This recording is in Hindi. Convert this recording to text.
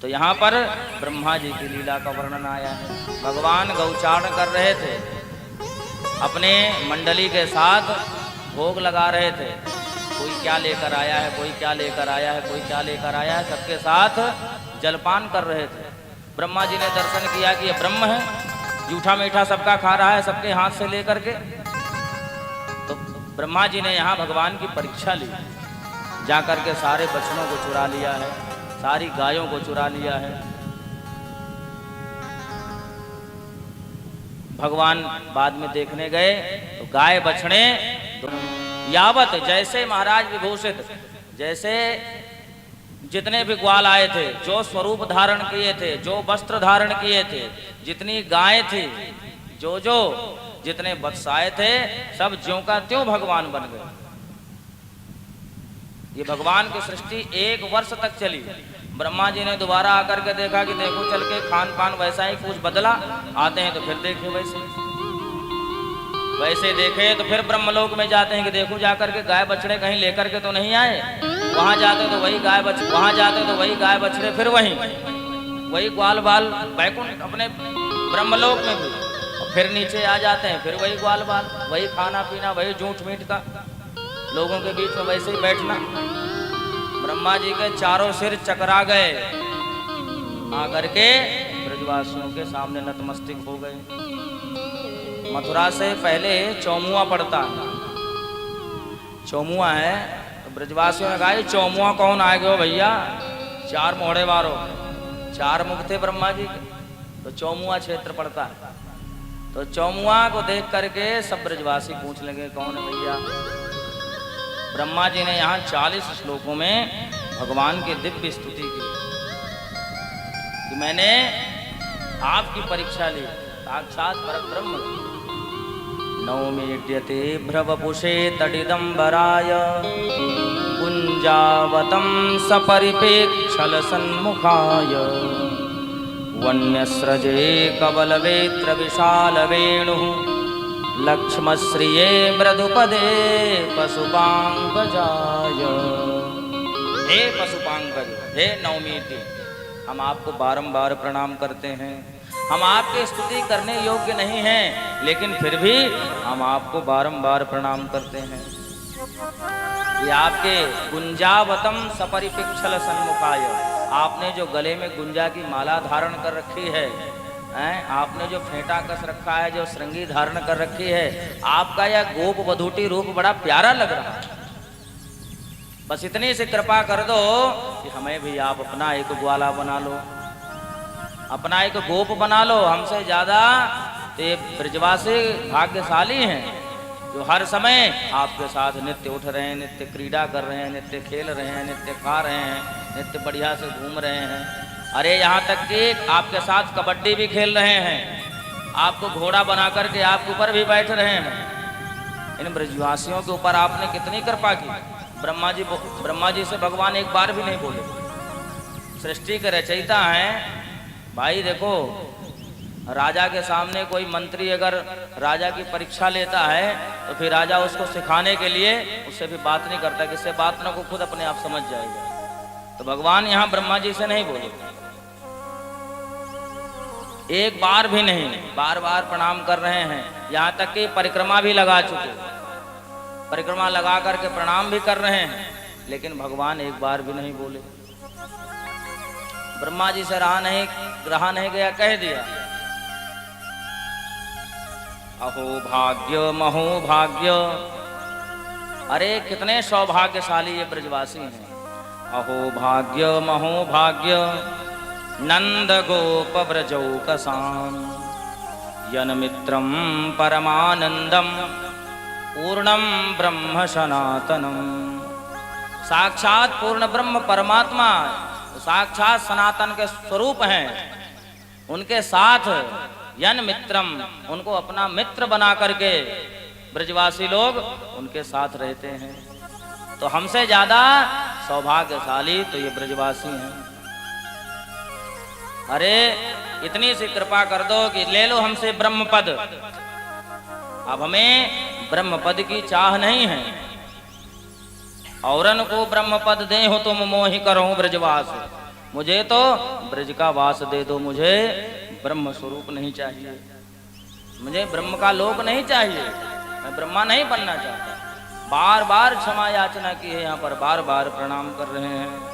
तो यहाँ पर ब्रह्मा जी की लीला का वर्णन आया है। भगवान गौचारण कर रहे थे, अपने मंडली के साथ भोग लगा रहे थे। कोई क्या लेकर आया है, कोई क्या लेकर आया है, कोई क्या लेकर आया है, सबके साथ जलपान कर रहे थे। ब्रह्मा जी ने दर्शन किया कि ये ब्रह्म है, जूठा मीठा सबका खा रहा है, सबके हाथ से लेकर के। तो ब्रह्मा जी ने यहाँ भगवान की परीक्षा ली, जाकर के सारे बछड़ों को चुरा लिया है, सारी गायों को चुरा लिया है। भगवान बाद में देखने गए तो गाय बछड़े यावत, जैसे महाराज विभूषित, जैसे जितने भी ग्वाल आए थे, जो स्वरूप धारण किए थे, जो वस्त्र धारण किए थे, जितनी गाय थी, जो जितने वत्स आए थे, सब ज्यों का त्यों भगवान बन गए। ये भगवान की सृष्टि 1 वर्ष तक चली। ब्रह्मा जी ने दोबारा आकर के देखा कि देखो चल के खान पान वैसा ही, कुछ बदला, आते हैं तो फिर देखे वैसे देखे तो फिर ब्रह्मलोक में जाते हैं कि देखो जाकर के गाय बछड़े कहीं लेकर के तो नहीं आए। वहां जाते तो वही गाय बछड़े, वहां जाते तो वही गाय बछड़े, फिर वही ग्वाल बाल बैकुंठ अपने ब्रह्मलोक में भी, और फिर नीचे आ जाते हैं, फिर वही ग्वाल बाल, वही खाना पीना, वही झूठ मीठ का, लोगों के बीच में वैसे ही बैठना। ब्रह्मा जी के चारों सिर चकरा गए, आकर के ब्रजवासियों के सामने नतमस्तक हो गए। मथुरा से पहले चौमुआ पड़ता है, चौमुआ है, तो ब्रजवासियों ने कहा चौमुआ कौन आ गए हो भैया, 4 मोहड़े वारों, 4 मुख थे ब्रह्मा जी के, तो चौमुआ क्षेत्र पड़ता है। तो चौमुआ को देख करके सब ब्रजवासी पूछ लेंगे कौन है भैया। ब्रह्मा जी ने यहाँ 40 श्लोकों में भगवान की दिव्य स्तुति की कि मैंने आपकी परीक्षा ली, साक्षात परब्रह्म। नौमीड्यते भ्रवपुषे तडिदंबराय कुंजावतं सपरिपेक्षल सन्मुखाय वन्यस्रजे कवलवेत्र विशाल वेणु लक्ष्मश्रिये मृदुपदे पशुपांगजाय। हे पशुपांगज, हे नौमीड्य, हम आपको बारंबार प्रणाम करते हैं। हम आपकी स्तुति करने योग्य नहीं हैं, लेकिन फिर भी हम आपको बारंबार प्रणाम करते हैं। ये आपके गुंजावतम सपरिपेक्षल सन्मुखाय, आपने जो गले में गुंजा की माला धारण कर रखी है, आपने जो फेंटा कस रखा है, जो श्रृंगी धारण कर रखी है, आपका यह गोप वधूटी रूप बड़ा प्यारा लग रहा है। बस इतनी सी कृपा कर दो कि हमें भी आप अपना एक ग्वाला बना लो, अपना एक गोप बना लो। हमसे ज्यादा तो ये ब्रजवासी भाग्यशाली हैं जो हर समय आपके साथ नित्य उठ रहे हैं, नित्य क्रीड़ा कर रहे हैं, नित्य खेल रहे हैं, नित्य खा रहे हैं, नित्य बढ़िया से घूम रहे हैं। अरे यहाँ तक कि आपके साथ कबड्डी भी खेल रहे हैं, आपको घोड़ा बना करके आपके ऊपर भी बैठ रहे हैं। इन ब्रजवासियों के ऊपर आपने कितनी कृपा की। ब्रह्मा जी से भगवान एक बार भी नहीं बोले। सृष्टि के रचयिता हैं भाई। देखो, राजा के सामने कोई मंत्री अगर राजा की परीक्षा लेता है तो फिर राजा उसको सिखाने के लिए उससे भी बात नहीं करता, किससे बात ना को खुद अपने आप समझ जाएगा। तो भगवान यहाँ ब्रह्मा जी से नहीं बोले, एक बार भी नहीं, बार बार प्रणाम कर रहे हैं। यहाँ तक कि परिक्रमा भी लगा चुके, परिक्रमा लगा करके प्रणाम भी कर रहे हैं, लेकिन भगवान एक बार भी नहीं बोले। ब्रह्मा जी से रहा नहीं गया, कह दिया अहो भाग्य महो भाग्य। अरे कितने सौभाग्यशाली ये ब्रजवासी हैं। अहो भाग्य महो भाग्य नंद गोप ब्रजौकसाम यन मित्रम परमानंदम पूर्णम ब्रह्म सनातनम। साक्षात पूर्ण ब्रह्म परमात्मा, साक्षात सनातन के स्वरूप हैं, उनके साथ यन मित्रम, उनको अपना मित्र बना करके ब्रजवासी लोग उनके साथ रहते हैं। तो हमसे ज्यादा सौभाग्यशाली तो ये ब्रजवासी हैं। अरे इतनी सी कृपा कर दो कि ले लो हमसे ब्रह्म पद। अब हमें ब्रह्म पद की चाह नहीं है, औरन को ब्रह्म पद दे हो तुम मोहि करो ब्रजवास। मुझे तो ब्रज का वास दे दो, मुझे ब्रह्म स्वरूप नहीं चाहिए, मुझे ब्रह्म का लोक नहीं चाहिए, मैं ब्रह्मा नहीं बनना चाहता। बार बार क्षमा याचना की है, यहाँ पर बार बार प्रणाम कर रहे हैं।